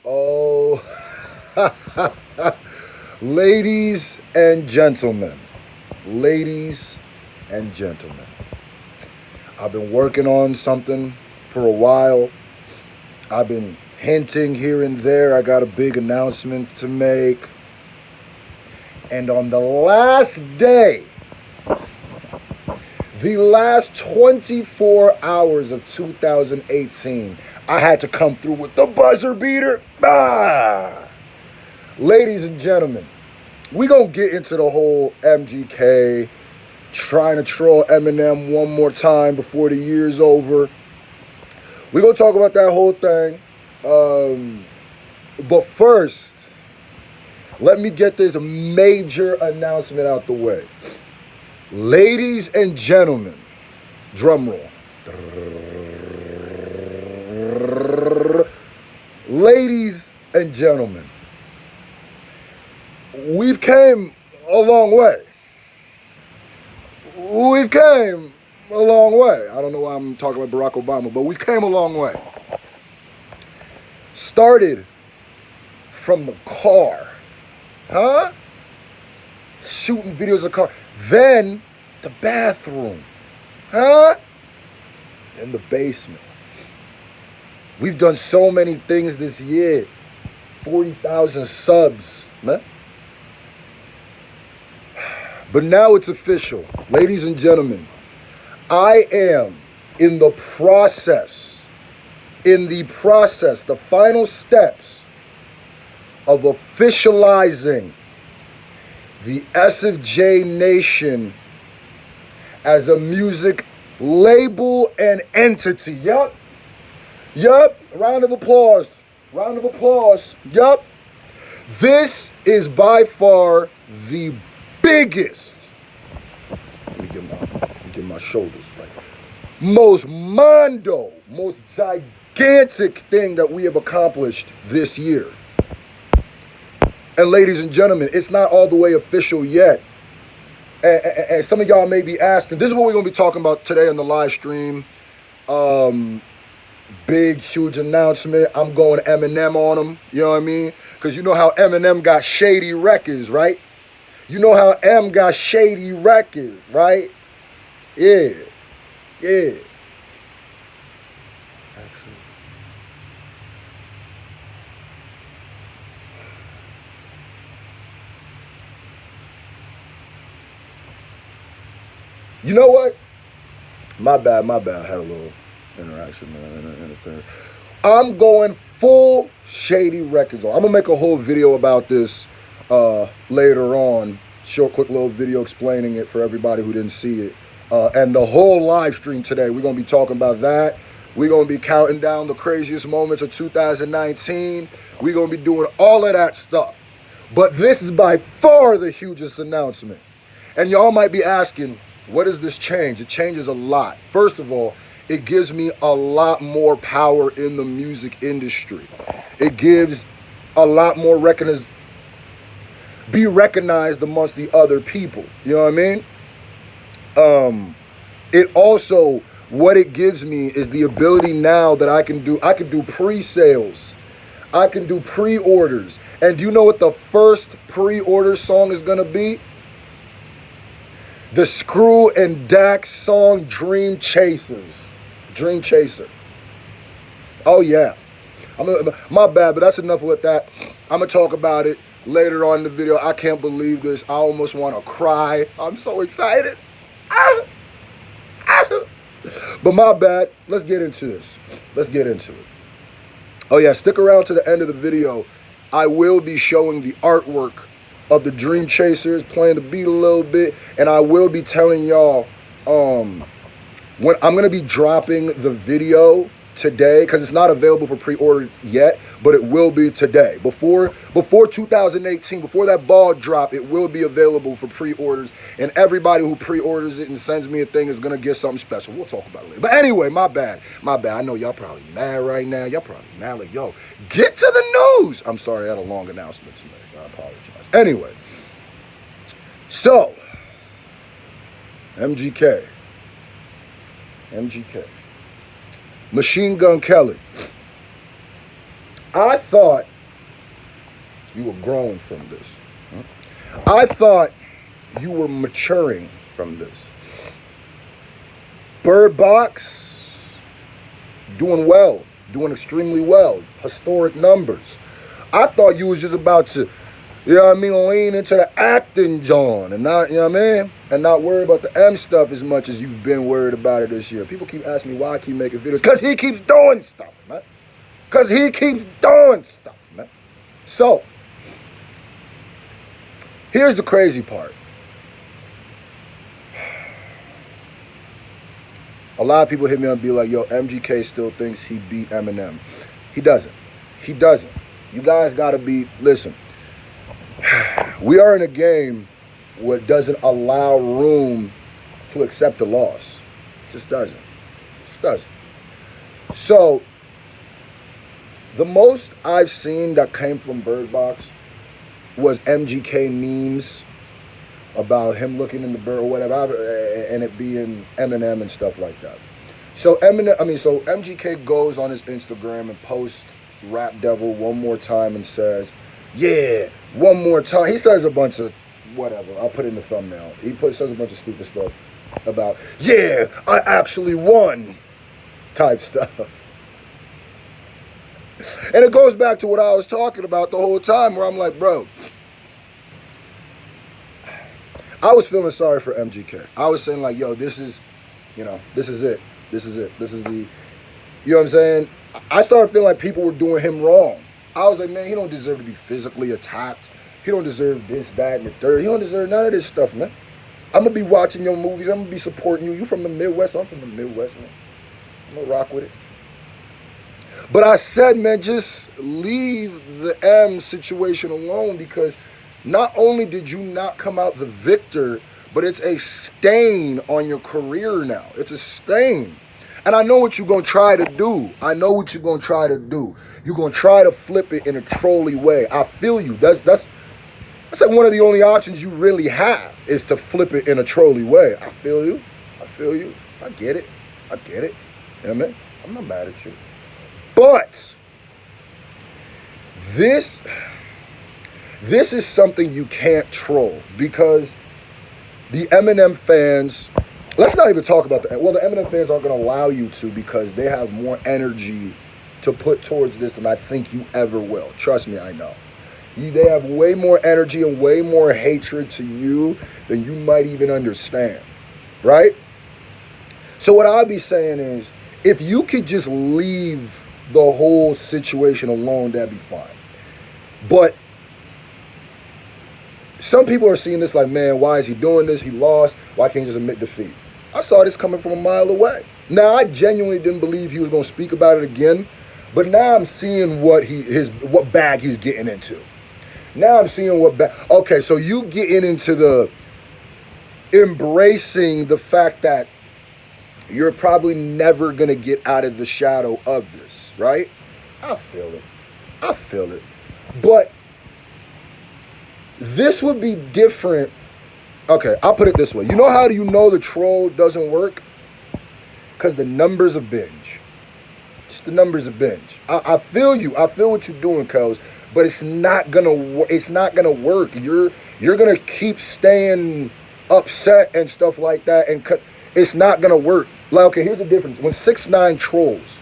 Oh, ladies and gentlemen, ladies and gentlemen, I've been working on something for a while. I've been hinting here and there. I got a big announcement to make. And on the last day, the last 24 hours of 2018, I had to come through with the buzzer beater. Ladies and gentlemen, we gonna get into the whole MGK, trying to troll Eminem one more time before the year's over. We gonna talk about that whole thing. But first, let me get this major announcement out the way. Ladies and gentlemen, drum roll. Ladies and gentlemen, we've came a long way. We've came a long way. I don't know why I'm talking like Barack Obama, but we've came a long way. Started from the car, huh? Shooting videos of the car. Then the bathroom, huh? In the basement. We've done so many things this year. 40,000 subs, man. But now it's official. Ladies and gentlemen, I am in the process, the final steps of officializing the SFJ Nation as a music label and entity. Yup. Round of applause. Yup. This is by far the biggest. Let me get my shoulders right. Most gigantic thing that we have accomplished this year. And ladies and gentlemen, it's not all the way official yet. And some of y'all may be asking, this is what we're going to be talking about today on the live stream. Big, huge announcement. I'm going Eminem on them. You know what I mean? Because you know how Eminem got shady records, right? You know how M got shady records, right? Yeah. Actually. You know what? My bad. I had a little interaction, interference. I'm going full shady records on. I'm going to make a whole video about this later on. Quick little video explaining it for everybody who didn't see it. And the whole live stream today, we're going to be talking about that. We're going to be counting down the craziest moments of 2019. We're going to be doing all of that stuff. But this is by far the hugest announcement. And y'all might be asking, what does this change? It changes a lot. First of all, it gives me a lot more power in the music industry. It gives a lot more be recognized amongst the other people. You know what I mean? It also, what it gives me is the ability now that I can do pre-sales. I can do pre-orders. And do you know what the first pre-order song is going to be? The Scru and Dax song, Dream Chaser. Oh, yeah. My bad, but that's enough with that. I'm going to talk about it later on in the video. I can't believe this. I almost want to cry. I'm so excited. But my bad. Let's get into this. Oh, yeah. Stick around to the end of the video. I will be showing the artwork of the Dream Chasers, playing the beat a little bit, and I will be telling y'all when I'm going to be dropping the video today, because it's not available for pre-order yet, but it will be today. Before 2018, before that ball drop, it will be available for pre-orders, and everybody who pre-orders it and sends me a thing is going to get something special. We'll talk about it later. But anyway, my bad. I know y'all probably mad right now. Y'all probably mad like, yo, get to the news. I'm sorry, I had a long announcement to make. I apologize. Anyway, so, MGK. Machine Gun Kelly. I thought You were growing from this. I thought you were maturing from this. Bird Box, doing well, doing extremely well, historic numbers. I thought you was just about to, you know what I mean, lean into the acting, John, and not, you know what I mean, and not worry about the M stuff as much as you've been worried about it this year. People keep asking me why I keep making videos, because he keeps doing stuff, man. Because he keeps doing stuff, man. So, here's the crazy part. A lot of people hit me up and be like, yo, MGK still thinks he beat Eminem. He doesn't. He doesn't. You guys got to be, listen, we are in a game where it doesn't allow room to accept the loss. It just doesn't. It just doesn't. So, the most I've seen that came from Bird Box was MGK memes about him looking in the bird or whatever, and it being Eminem and stuff like that. So MGK goes on his Instagram and posts Rap Devil one more time and says, yeah, one more time. He says a bunch of whatever. I'll put it in the thumbnail. Says a bunch of stupid stuff about, yeah, I actually won type stuff. And it goes back to what I was talking about the whole time, where I'm like, bro, I was feeling sorry for MGK. I was saying like, yo, this is it. This is the, you know what I'm saying? I started feeling like people were doing him wrong. I was like, man, he don't deserve to be physically attacked. He don't deserve this, that, and the third. He don't deserve none of this stuff, man. I'm going to be watching your movies. I'm going to be supporting you. You from the Midwest. I'm from the Midwest, man. I'm going to rock with it. But I said, man, just leave the M situation alone, because not only did you not come out the victor, but it's a stain on your career now. It's a stain. And I know what you're going to try to do. I know what you're going to try to do. You're going to try to flip it in a trolly way. I feel you. That's like one of the only options you really have, is to flip it in a trolly way. I feel you. I feel you. I get it. I get it. You know what I mean? I'm not mad at you. But this is something you can't troll, because the Eminem fans, let's not even talk about the Eminem fans aren't going to allow you to, because they have more energy to put towards this than I think you ever will. Trust me, I know. They have way more energy and way more hatred to you than you might even understand, right? So what I'll be saying is, if you could just leave the whole situation alone, that'd be fine. But some people are seeing this like, man, why is he doing this? He lost. Why can't he just admit defeat? I saw this coming from a mile away. Now, I genuinely didn't believe he was going to speak about it again, but now I'm seeing what bag he's getting into. Now I'm seeing okay, so you getting into the embracing the fact that you're probably never going to get out of the shadow of this, right? I feel it. I feel it. But this would be different. Okay, I'll put it this way. You know how do you know the troll doesn't work? Because the numbers of binge. Just the numbers of binge. I feel you. I feel what you're doing, cuz. But it's not gonna work. You're gonna keep staying upset and stuff like that, and it's not gonna work. Like, okay, here's the difference. When 6ix9ine trolls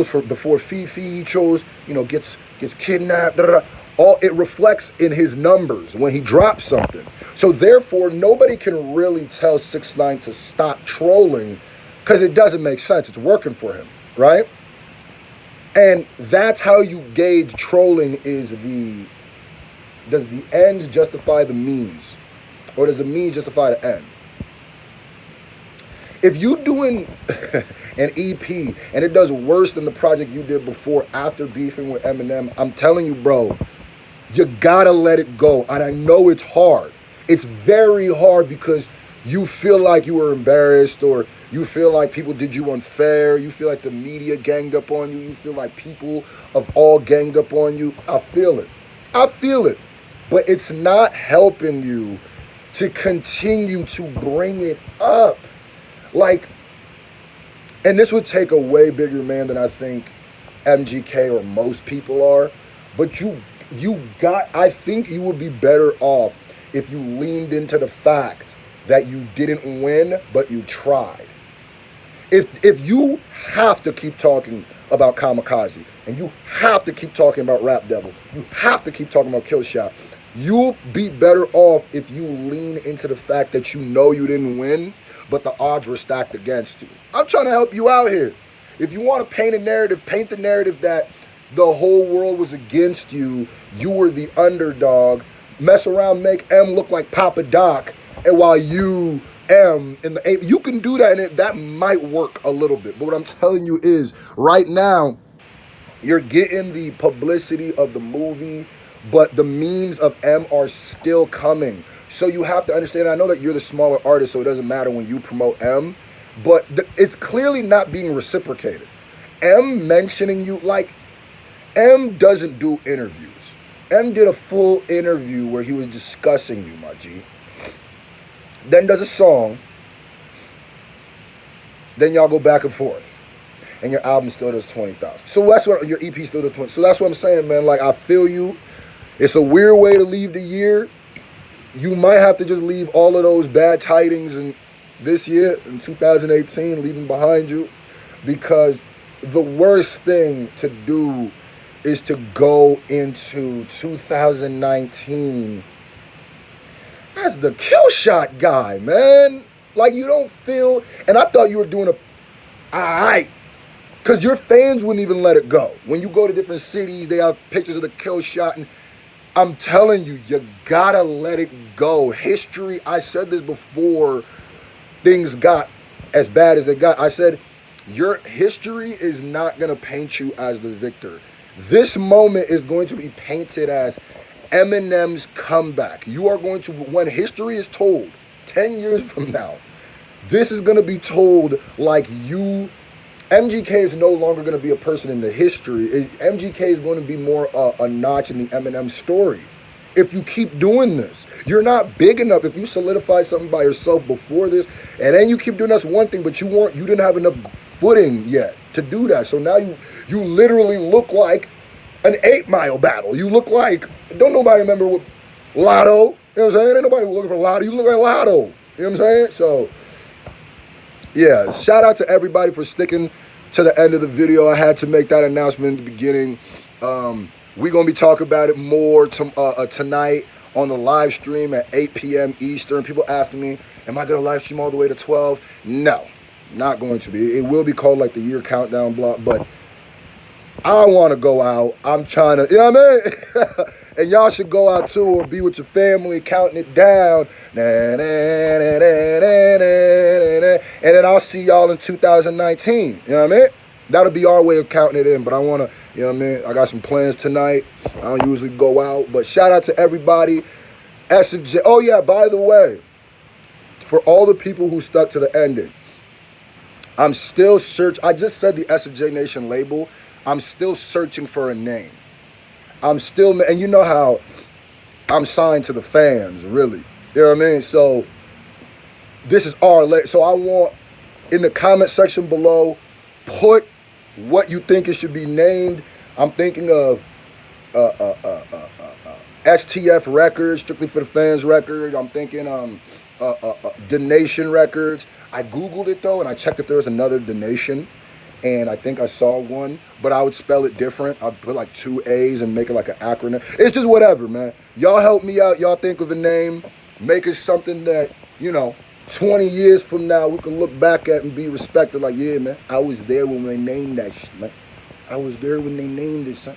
for before Fifi, gets kidnapped, all it reflects in his numbers when he drops something. So therefore, nobody can really tell 6ix9ine to stop trolling, because it doesn't make sense. It's working for him, right? And that's how you gauge trolling, does the end justify the means? Or does the means justify the end? If you doing an EP and it does worse than the project you did before after beefing with Eminem, I'm telling you, bro, you gotta let it go. And I know it's hard. It's very hard, because you feel like you were embarrassed, or you feel like people did you unfair. You feel like the media ganged up on you. You feel like people have all ganged up on you. I feel it. I feel it. But it's not helping you to continue to bring it up. Like, and this would take a way bigger man than I think MGK or most people are. But I think you would be better off if you leaned into the fact that you didn't win, but you tried. If you have to keep talking about Kamikaze, and you have to keep talking about Rap Devil, you have to keep talking about Killshot, you'll be better off if you lean into the fact that you know you didn't win, but the odds were stacked against you. I'm trying to help you out here. If you want to paint the narrative that the whole world was against you, you were the underdog, mess around, make M look like Papa Doc, and while you M in the A, you can do that, and that might work a little bit. But what I'm telling you is, right now, you're getting the publicity of the movie, but the memes of M are still coming. So you have to understand, I know that you're the smaller artist, so it doesn't matter when you promote M, but it's clearly not being reciprocated. M mentioning you, like, M doesn't do interviews. M did a full interview where he was discussing you, my G. Then does a song. Then y'all go back and forth. And your album still does 20,000. So that's what your EP still does 20. So that's what I'm saying, man. Like, I feel you. It's a weird way to leave the year. You might have to just leave all of those bad tidings in this year, in 2018, leave them behind you. Because the worst thing to do is to go into 2019 as the Killshot guy, man. Like, you don't feel, and I thought you were doing alright, because your fans wouldn't even let it go. When you go to different cities, they have pictures of the Killshot, and I'm telling you, you gotta let it go. History, I said this before things got as bad as they got. I said, your history is not gonna paint you as the victor. This moment is going to be painted as Eminem's comeback. You are going to, when history is told 10 years from now, this is going to be told like you, MGK is no longer going to be a person in the history. MGK is going to be more a notch in the Eminem story. If you keep doing this, you're not big enough. If you solidify something by yourself before this, and then you keep doing that's one thing, but you didn't have enough footing yet to do that. So now you literally look like an 8 Mile battle. You look like, don't nobody remember what Lotto, you know what I'm saying? Ain't nobody looking for Lotto. You look like Lotto, you know what I'm saying? So, yeah, shout out to everybody for sticking to the end of the video. I had to make that announcement in the beginning. We're going to be talking about it more tonight on the live stream at 8 p.m. Eastern. People asking me, am I going to live stream all the way to 12? No, not going to be. It will be called like the year countdown block, but I want to go out. I'm trying to, you know what I mean? And y'all should go out too, or be with your family, counting it down. And then I'll see y'all in 2019. You know what I mean? That'll be our way of counting it in. But I want to, you know what I mean? I got some plans tonight. I don't usually go out. But shout out to everybody. SFJ. Oh, yeah, by the way, for all the people who stuck to the ending, I'm still I just said the SFJ Nation label. I'm still searching for a name. And you know how I'm signed to the fans, really. You know what I mean? So this is so I want, in the comment section below, put what you think it should be named. I'm thinking of STF Records, Strictly for the Fans record. I'm thinking Donation Records. I Googled it though, and I checked if there was another Donation. And I think I saw one, but I would spell it different. I'd put like 2 A's and make it like an acronym. It's just whatever, man. Y'all help me out. Y'all think of a name. Make it something that, 20 years from now, we can look back at and be respected. Like, yeah, man, I was there when they named that shit, man. I was there when they named it, son.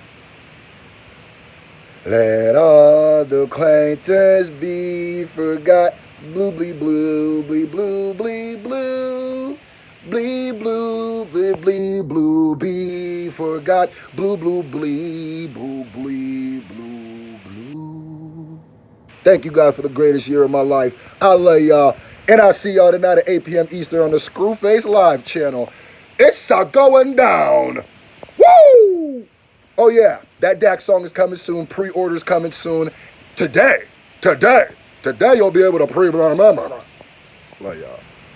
Let all the acquaintance be forgot. Blue, blee, blue, blee, blue, blee, blue. Blee, blue, blee, blee, blue, be forgot. Blue, blue, blee, blue, blee, blue, blue. Thank you guys for the greatest year of my life. I love y'all. And I'll see y'all tonight at 8 p.m. Eastern on the Screwface Live channel. It's a going down. Woo! Oh, yeah. That Dak song is coming soon. Pre-orders coming soon. Today, you'll be able to pre-order. Love y'all.